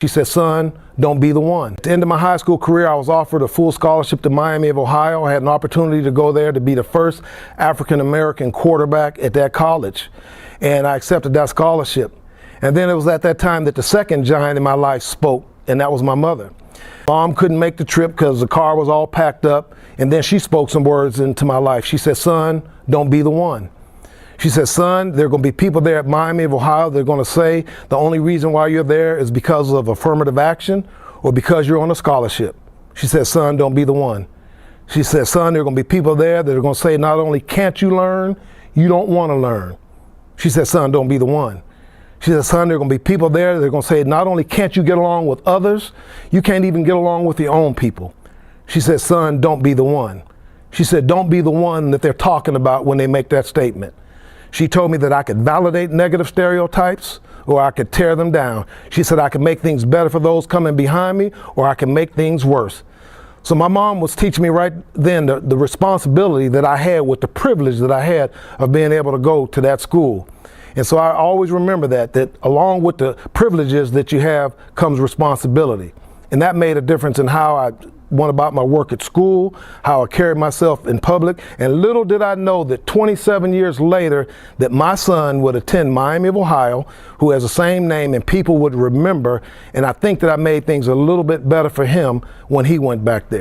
She said, son, don't be the one. At the end of my high school career, I was offered a full scholarship to Miami of Ohio. I had an opportunity to go there to be the first African-American quarterback at that college. And I accepted that scholarship. And then it was at that time that the second giant in my life spoke, and that was my mother. Mom couldn't make the trip because the car was all packed up. And then she spoke some words into my life. She said, son, don't be the one. She said, son, there are going to be people there at Miami of Ohio. They're going to say the only reason why you're there is because of affirmative action or because you're on a scholarship. She said, son, don't be the one. She said, son, there are going to be people there that are going to say not only can't you learn, you don't want to learn. She said, son, don't be the one. She said, son, there are going to be people there that are going to say not only can't you get along with others, you can't even get along with your own people. She said, son, don't be the one. She said, don't be the one that they're talking about when they make that statement. She told me that I could validate negative stereotypes or I could tear them down. She said I could make things better for those coming behind me or I can make things worse. So my mom was teaching me right then the responsibility that I had with the privilege that I had of being able to go to that school. And so I always remember that along with the privileges that you have comes responsibility. And that made a difference in how I went about my work at school, how I carried myself in public. And little did I know that 27 years later that my son would attend Miami of Ohio, who has the same name, and people would remember. And I think that I made things a little bit better for him when he went back there.